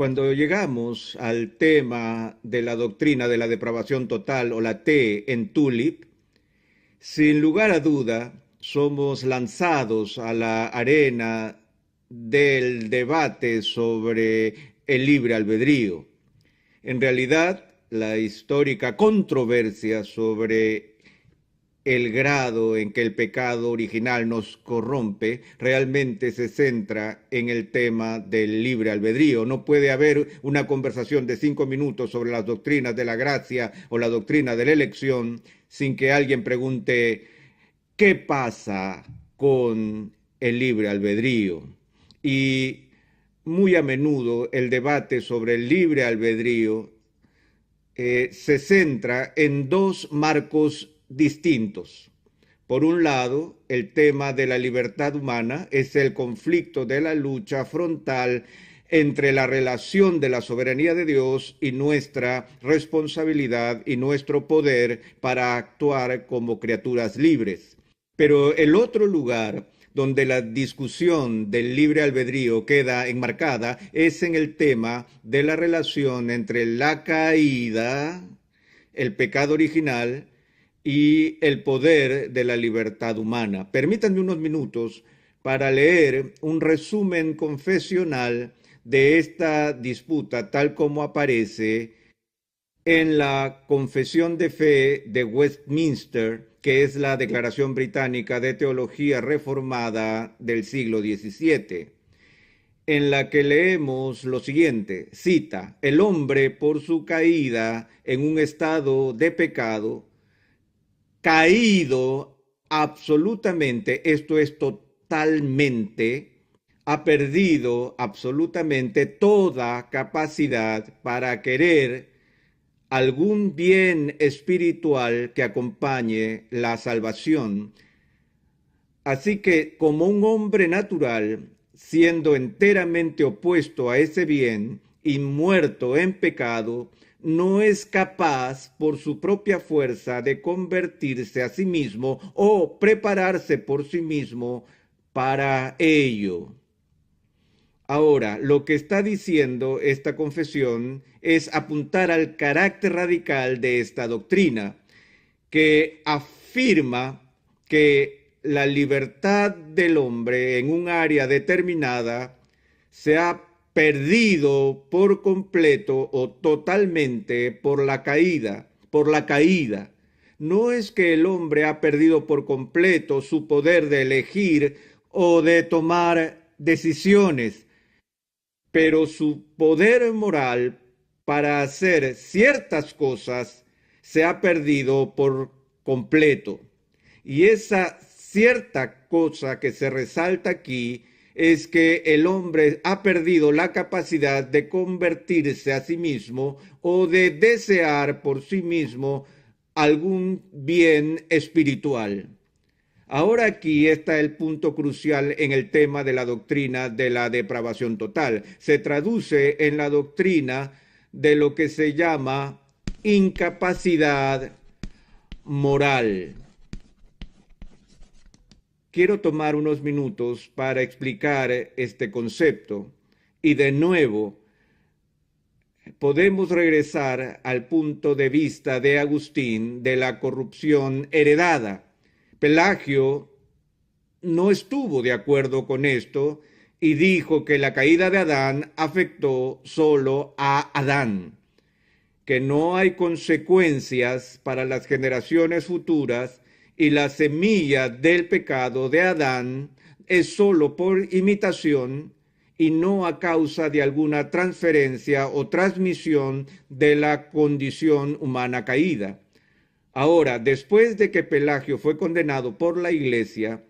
Cuando llegamos al tema de la doctrina de la depravación total o la T en Tulip, sin lugar a duda somos lanzados a la arena del debate sobre el libre albedrío. En realidad, la histórica controversia sobre el grado en que el pecado original nos corrompe realmente se centra en el tema del libre albedrío. No puede haber una conversación de 5 minutos sobre las doctrinas de la gracia o la doctrina de la elección sin que alguien pregunte ¿qué pasa con el libre albedrío? Y muy a menudo el debate sobre el libre albedrío se centra en dos marcos distintos. Por un lado, el tema de la libertad humana es el conflicto de la lucha frontal entre la relación de la soberanía de Dios y nuestra responsabilidad y nuestro poder para actuar como criaturas libres. Pero el otro lugar donde la discusión del libre albedrío queda enmarcada es en el tema de la relación entre la caída, el pecado original y el poder de la libertad humana. Permítanme unos minutos para leer un resumen confesional de esta disputa tal como aparece en la Confesión de Fe de Westminster, que es la Declaración Británica de Teología Reformada del siglo XVII, en la que leemos lo siguiente, cita, el hombre por su caída en un estado de pecado, caído absolutamente, esto es totalmente, ha perdido absolutamente toda capacidad para querer algún bien espiritual que acompañe la salvación. Así que como un hombre natural, siendo enteramente opuesto a ese bien y muerto en pecado, no es capaz por su propia fuerza de convertirse a sí mismo o prepararse por sí mismo para ello. Ahora, lo que está diciendo esta confesión es apuntar al carácter radical de esta doctrina, que afirma que la libertad del hombre en un área determinada se ha perdido por completo o totalmente por la caída, No es que el hombre ha perdido por completo su poder de elegir o de tomar decisiones, pero su poder moral para hacer ciertas cosas se ha perdido por completo. Y esa cierta cosa que se resalta aquí es que el hombre ha perdido la capacidad de convertirse a sí mismo o de desear por sí mismo algún bien espiritual. Ahora aquí está el punto crucial en el tema de la doctrina de la depravación total. Se traduce en la doctrina de lo que se llama incapacidad moral. Quiero tomar unos minutos para explicar este concepto y de nuevo podemos regresar al punto de vista de Agustín de la corrupción heredada. Pelagio no estuvo de acuerdo con esto y dijo que la caída de Adán afectó solo a Adán, que no hay consecuencias para las generaciones futuras y la semilla del pecado de Adán es solo por imitación y no a causa de alguna transferencia o transmisión de la condición humana caída. Ahora, después de que Pelagio fue condenado por la Iglesia,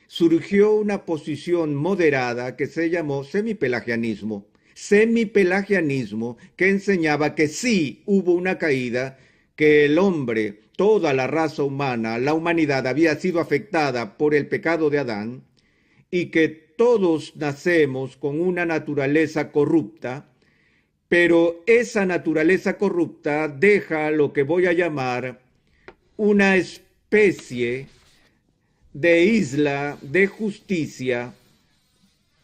surgió una posición moderada que se llamó semipelagianismo. Semipelagianismo que enseñaba que sí hubo una caída, que el hombre, toda la raza humana, la humanidad había sido afectada por el pecado de Adán y que todos nacemos con una naturaleza corrupta, pero esa naturaleza corrupta deja lo que voy a llamar una especie de isla de justicia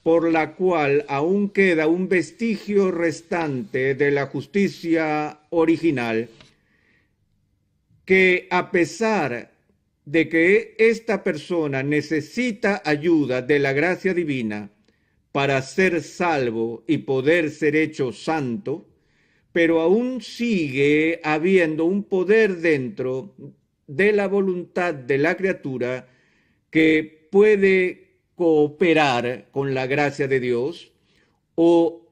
por la cual aún queda un vestigio restante de la justicia original, que a pesar de que esta persona necesita ayuda de la gracia divina para ser salvo y poder ser hecho santo, pero aún sigue habiendo un poder dentro de la voluntad de la criatura que puede cooperar con la gracia de Dios o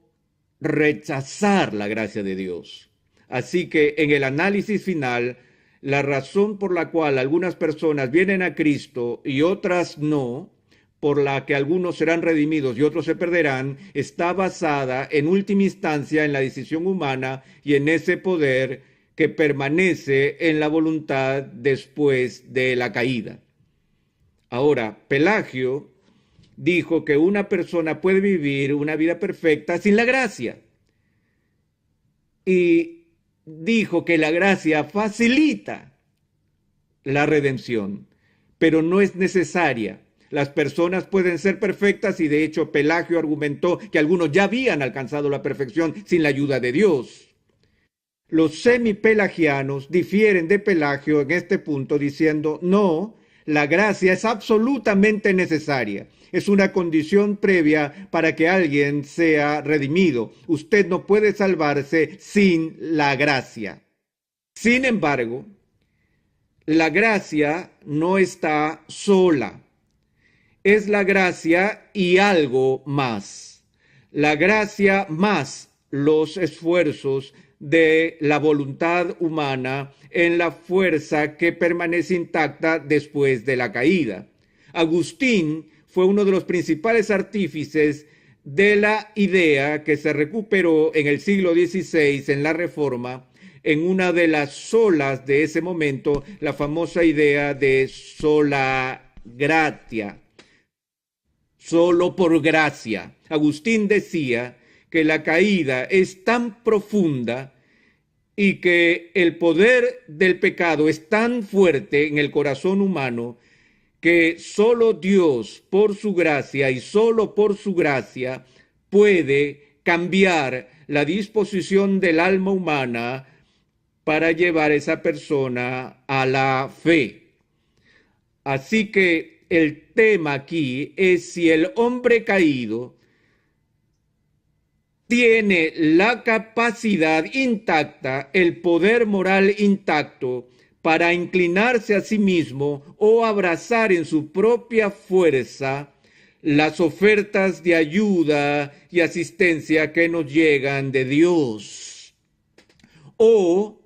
rechazar la gracia de Dios. Así que en el análisis final, la razón por la cual algunas personas vienen a Cristo y otras no, por la que algunos serán redimidos y otros se perderán, está basada en última instancia en la decisión humana y en ese poder que permanece en la voluntad después de la caída. Ahora, Pelagio dijo que una persona puede vivir una vida perfecta sin la gracia. Y dijo que la gracia facilita la redención, pero no es necesaria. Las personas pueden ser perfectas y de hecho Pelagio argumentó que algunos ya habían alcanzado la perfección sin la ayuda de Dios. Los semipelagianos difieren de Pelagio en este punto diciendo, no, la gracia es absolutamente necesaria. Es una condición previa para que alguien sea redimido. Usted no puede salvarse sin la gracia. Sin embargo, la gracia no está sola. Es la gracia y algo más. La gracia más los esfuerzos de la voluntad humana en la fuerza que permanece intacta después de la caída. Agustín fue uno de los principales artífices de la idea que se recuperó en el siglo XVI en la Reforma, en una de las solas de ese momento, la famosa idea de sola gratia, solo por gracia. Agustín decía que la caída es tan profunda y que el poder del pecado es tan fuerte en el corazón humano que solo Dios, por su gracia y solo por su gracia, puede cambiar la disposición del alma humana para llevar a esa persona a la fe. Así que el tema aquí es si el hombre caído tiene la capacidad intacta, el poder moral intacto, para inclinarse a sí mismo o abrazar en su propia fuerza las ofertas de ayuda y asistencia que nos llegan de Dios. O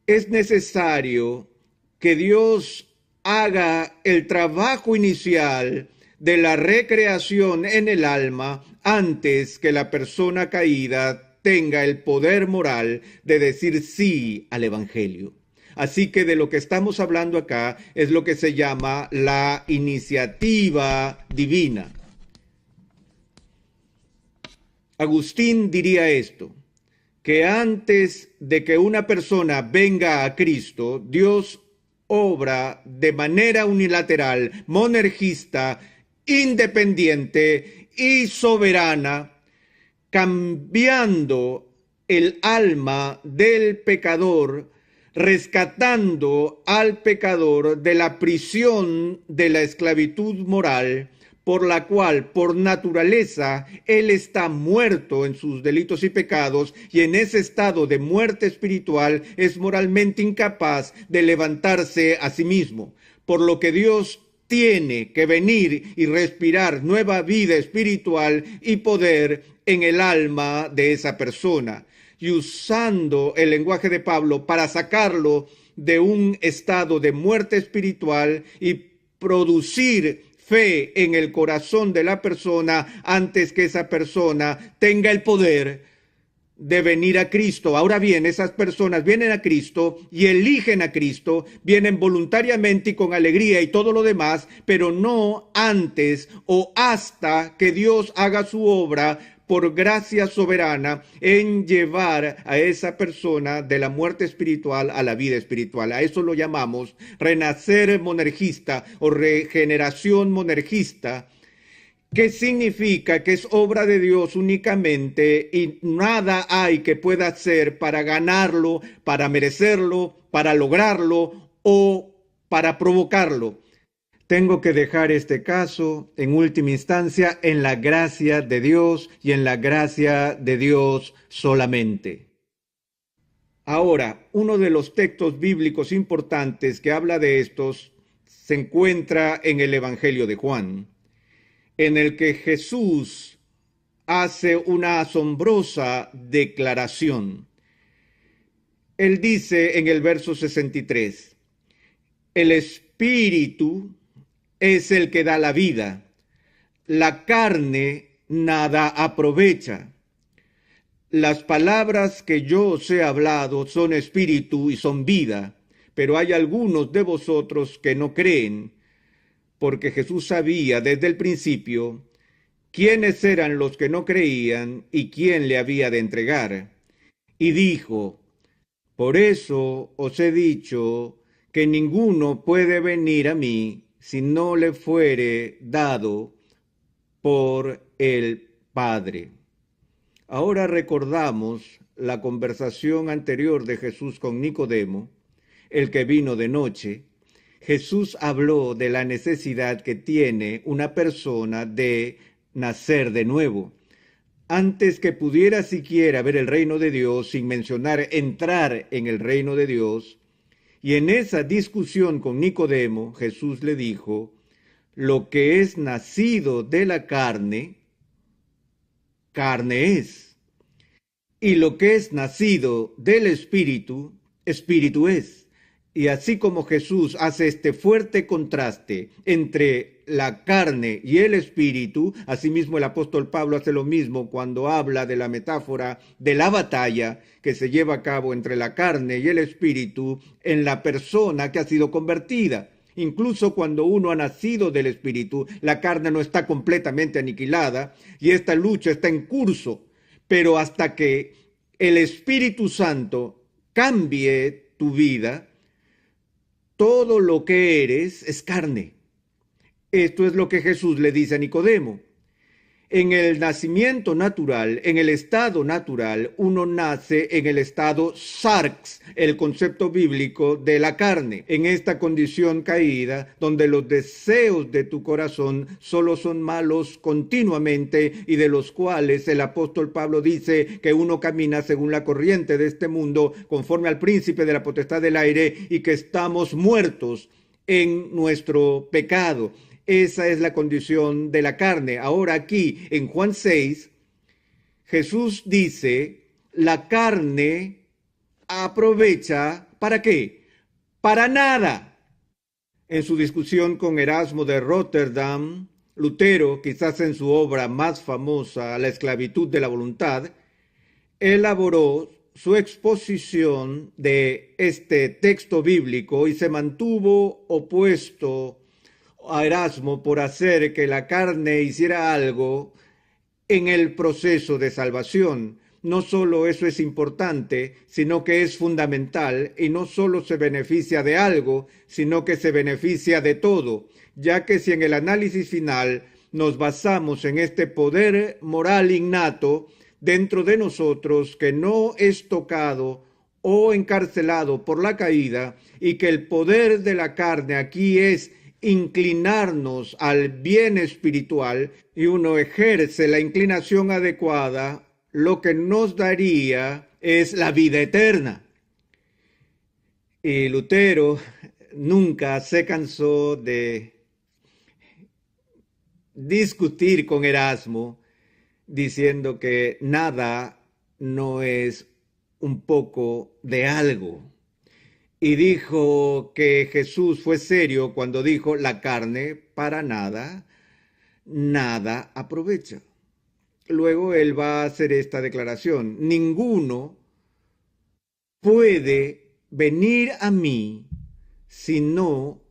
es necesario que Dios haga el trabajo inicial de la recreación en el alma antes que la persona caída tenga el poder moral de decir sí al Evangelio. Así que de lo que estamos hablando acá es lo que se llama la iniciativa divina. Agustín diría esto, que antes de que una persona venga a Cristo, Dios obra de manera unilateral, monergista, independiente y soberana, cambiando el alma del pecador, rescatando al pecador de la prisión de la esclavitud moral, por la cual, por naturaleza, él está muerto en sus delitos y pecados, y en ese estado de muerte espiritual es moralmente incapaz de levantarse a sí mismo, por lo que Dios tiene que venir y respirar nueva vida espiritual y poder en el alma de esa persona, y usando el lenguaje de Pablo para sacarlo de un estado de muerte espiritual y producir fe en el corazón de la persona antes que esa persona tenga el poder de venir a Cristo. Ahora bien, esas personas vienen a Cristo y eligen a Cristo, vienen voluntariamente y con alegría y todo lo demás, pero no antes o hasta que Dios haga su obra por gracia soberana en llevar a esa persona de la muerte espiritual a la vida espiritual. A eso lo llamamos renacer monergista o regeneración monergista, ¿Qué significa? Que es obra de Dios únicamente y nada hay que pueda hacer para ganarlo, para merecerlo, para lograrlo o para provocarlo. Tengo que dejar este caso, en última instancia, en la gracia de Dios y en la gracia de Dios solamente. Ahora, uno de los textos bíblicos importantes que habla de estos se encuentra en el Evangelio de Juan, en el que Jesús hace una asombrosa declaración. Él dice en el verso 63, el Espíritu es el que da la vida, la carne nada aprovecha. Las palabras que yo os he hablado son espíritu y son vida, pero hay algunos de vosotros que no creen, porque Jesús sabía desde el principio quiénes eran los que no creían y quién le había de entregar. Y dijo, por eso os he dicho que ninguno puede venir a mí si no le fuere dado por el Padre. Ahora recordamos la conversación anterior de Jesús con Nicodemo, el que vino de noche. Jesús habló de la necesidad que tiene una persona de nacer de nuevo. Antes que pudiera siquiera ver el reino de Dios, sin mencionar entrar en el reino de Dios, y en esa discusión con Nicodemo, Jesús le dijo, lo que es nacido de la carne, carne es. Y lo que es nacido del Espíritu, Espíritu es. Y así como Jesús hace este fuerte contraste entre la carne y el Espíritu, asimismo el apóstol Pablo hace lo mismo cuando habla de la metáfora de la batalla que se lleva a cabo entre la carne y el Espíritu en la persona que ha sido convertida. Incluso cuando uno ha nacido del Espíritu, la carne no está completamente aniquilada y esta lucha está en curso, pero hasta que el Espíritu Santo cambie tu vida, todo lo que eres es carne. Esto es lo que Jesús le dice a Nicodemo. En el nacimiento natural, en el estado natural, uno nace en el estado sarx, el concepto bíblico de la carne. En esta condición caída, donde los deseos de tu corazón solo son malos continuamente y de los cuales el apóstol Pablo dice que uno camina según la corriente de este mundo, conforme al príncipe de la potestad del aire y que estamos muertos en nuestro pecado. Esa es la condición de la carne. Ahora aquí en Juan 6, Jesús dice, la carne aprovecha, ¿para qué? Para nada. En su discusión con Erasmo de Rotterdam, Lutero, quizás en su obra más famosa, La esclavitud de la voluntad, elaboró su exposición de este texto bíblico y se mantuvo opuesto a Erasmo por hacer que la carne hiciera algo en el proceso de salvación. No solo eso es importante, sino que es fundamental y no solo se beneficia de algo, sino que se beneficia de todo, ya que si en el análisis final nos basamos en este poder moral innato dentro de nosotros que no es tocado o encarcelado por la caída y que el poder de la carne aquí es inclinarnos al bien espiritual y uno ejerce la inclinación adecuada, lo que nos daría es la vida eterna. Y Lutero nunca se cansó de discutir con Erasmo diciendo que nada no es un poco de algo. Y dijo que Jesús fue serio cuando dijo la carne para nada, nada aprovecha. Luego él va a hacer esta declaración. Ninguno puede venir a mí si no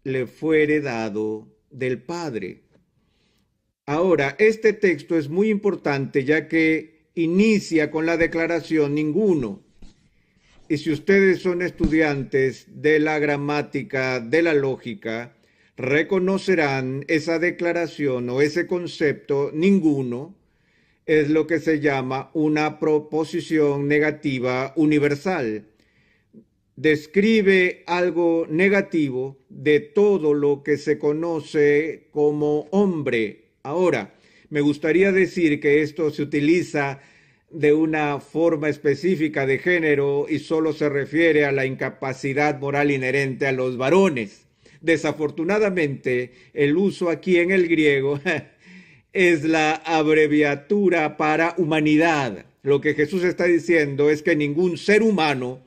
le fuere dado del Padre. Ahora, este texto es muy importante ya que inicia con la declaración ninguno. Y si ustedes son estudiantes de la gramática, de la lógica, reconocerán esa declaración o ese concepto, ninguno, es lo que se llama una proposición negativa universal. Describe algo negativo de todo lo que se conoce como hombre. Ahora, me gustaría decir que esto se utiliza de una forma específica de género y solo se refiere a la incapacidad moral inherente a los varones. Desafortunadamente, el uso aquí en el griego es la abreviatura para humanidad. Lo que Jesús está diciendo es que ningún ser humano,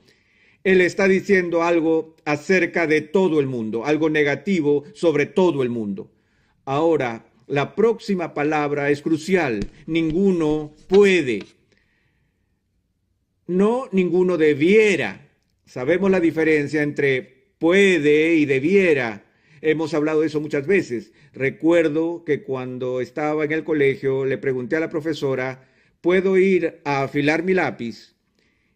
él está diciendo algo acerca de todo el mundo, algo negativo sobre todo el mundo. Ahora, la próxima palabra es crucial. Ninguno puede. No, ninguno debiera. Sabemos la diferencia entre puede y debiera. Hemos hablado de eso muchas veces. Recuerdo que cuando estaba en el colegio le pregunté a la profesora, ¿puedo ir a afilar mi lápiz?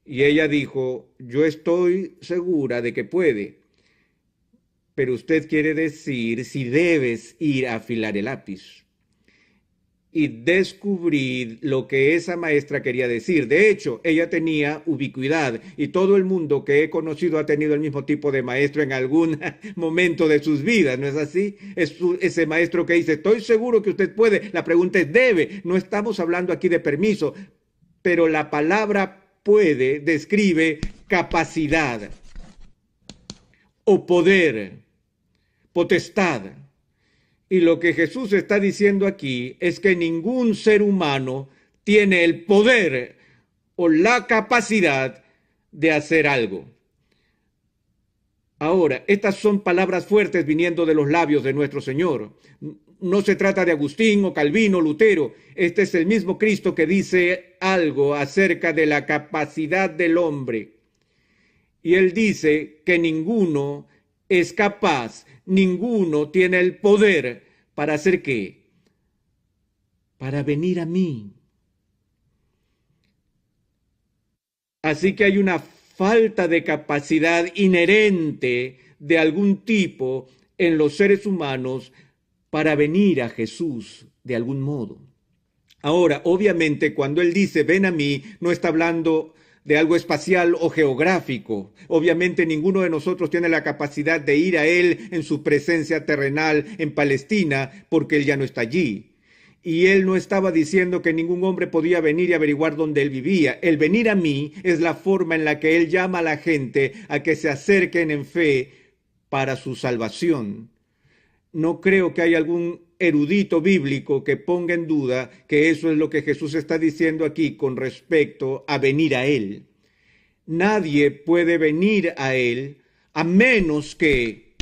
Y ella dijo, yo estoy segura de que puede, pero usted quiere decir si debes ir a afilar el lápiz. Y descubrí lo que esa maestra quería decir. De hecho, ella tenía ubicuidad y todo el mundo que he conocido ha tenido el mismo tipo de maestro en algún momento de sus vidas, ¿no es así? Es ese maestro que dice, estoy seguro que usted puede. La pregunta es, ¿debe? No estamos hablando aquí de permiso, pero la palabra puede describe capacidad o poder, potestad. Y lo que Jesús está diciendo aquí es que ningún ser humano tiene el poder o la capacidad de hacer algo. Ahora, estas son palabras fuertes viniendo de los labios de nuestro Señor. No se trata de Agustín o Calvino o Lutero. Este es el mismo Cristo que dice algo acerca de la capacidad del hombre. Y él dice que ninguno es capaz, ninguno tiene el poder para hacer qué, para venir a mí. Así que hay una falta de capacidad inherente de algún tipo en los seres humanos para venir a Jesús de algún modo. Ahora, obviamente, cuando él dice ven a mí, no está hablando de algo espacial o geográfico. Obviamente ninguno de nosotros tiene la capacidad de ir a él en su presencia terrenal en Palestina porque él ya no está allí. Y él no estaba diciendo que ningún hombre podía venir y averiguar dónde él vivía. El venir a mí es la forma en la que él llama a la gente a que se acerquen en fe para su salvación. No creo que haya algún erudito bíblico que ponga en duda que eso es lo que Jesús está diciendo aquí con respecto a venir a Él. Nadie puede venir a Él a menos que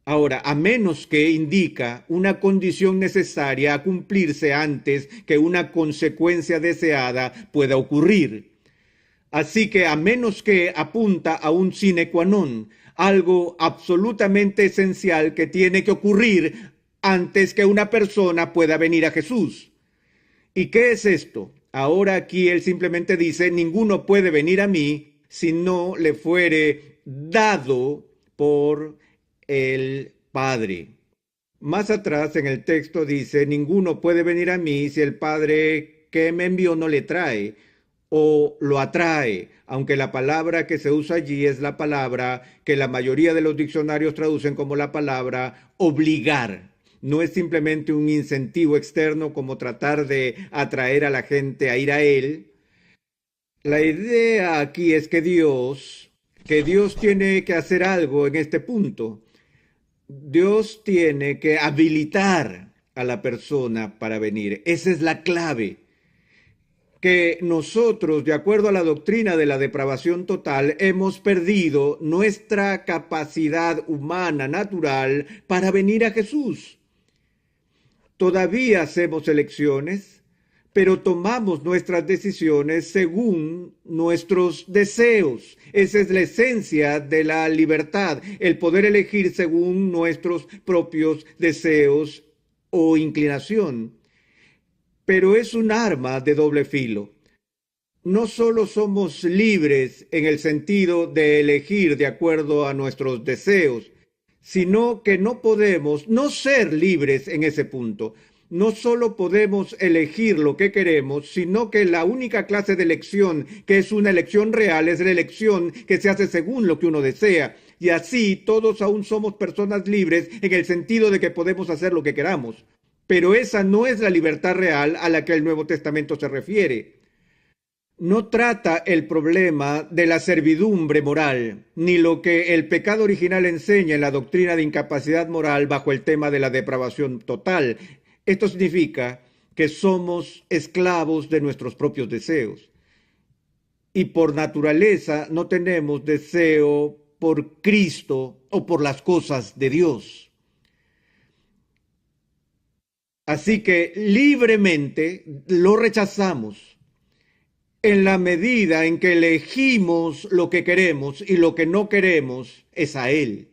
Ahora, a menos que indica una condición necesaria a cumplirse antes que una consecuencia deseada pueda ocurrir. Así que a menos que apunta a un sine qua non, algo absolutamente esencial que tiene que ocurrir antes que una persona pueda venir a Jesús. ¿Y qué es esto? Ahora aquí él simplemente dice, ninguno puede venir a mí si no le fuere dado por el Padre. Más atrás en el texto dice, ninguno puede venir a mí si el Padre que me envió no le trae o lo atrae, aunque la palabra que se usa allí es la palabra que la mayoría de los diccionarios traducen como la palabra obligar. No es simplemente un incentivo externo como tratar de atraer a la gente a ir a él. La idea aquí es que Dios tiene que hacer algo en este punto. Dios tiene que habilitar a la persona para venir. Esa es la clave. Que nosotros, de acuerdo a la doctrina de la depravación total, hemos perdido nuestra capacidad humana, natural, para venir a Jesús. Todavía hacemos elecciones, pero tomamos nuestras decisiones según nuestros deseos. Esa es la esencia de la libertad, el poder elegir según nuestros propios deseos o inclinación. Pero es un arma de doble filo. no solo somos libres en el sentido de elegir de acuerdo a nuestros deseos, sino que no podemos no ser libres en ese punto. No solo podemos elegir lo que queremos, sino que la única clase de elección que es una elección real es la elección que se hace según lo que uno desea. Y así todos aún somos personas libres en el sentido de que podemos hacer lo que queramos. Pero esa no es la libertad real a la que el Nuevo Testamento se refiere. No trata el problema de la servidumbre moral, ni lo que el pecado original enseña en la doctrina de incapacidad moral bajo el tema de la depravación total. Esto significa que somos esclavos de nuestros propios deseos. Y por naturaleza no tenemos deseo por Cristo o por las cosas de Dios. Así que libremente lo rechazamos en la medida en que elegimos lo que queremos y lo que no queremos es a Él,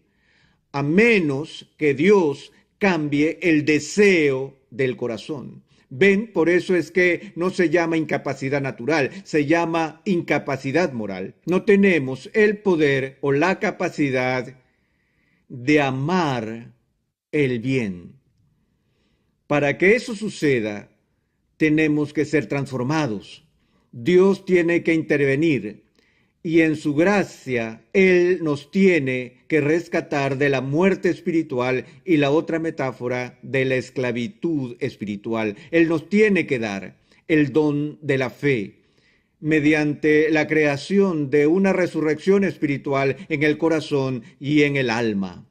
a menos que Dios cambie el deseo del corazón. ¿Ven? Por eso es que no se llama incapacidad natural, se llama incapacidad moral. No tenemos el poder o la capacidad de amar el bien. Para que eso suceda, tenemos que ser transformados. Dios tiene que intervenir y en su gracia Él nos tiene que rescatar de la muerte espiritual y la otra metáfora de la esclavitud espiritual. Él nos tiene que dar el don de la fe mediante la creación de una resurrección espiritual en el corazón y en el alma.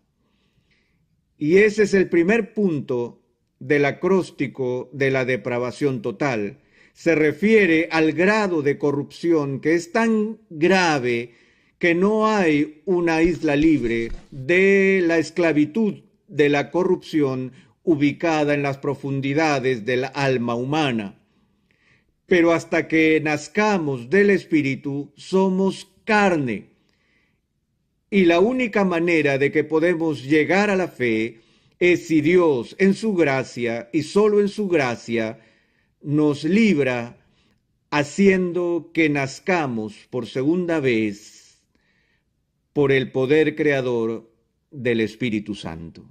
Y ese es el primer punto del acróstico de la depravación total. Se refiere al grado de corrupción que es tan grave que no hay una isla libre de la esclavitud de la corrupción ubicada en las profundidades del alma humana. Pero hasta que nazcamos del Espíritu, somos carne. Y la única manera de que podemos llegar a la fe es si Dios, en su gracia y solo en su gracia, nos libra haciendo que nazcamos por segunda vez por el poder creador del Espíritu Santo.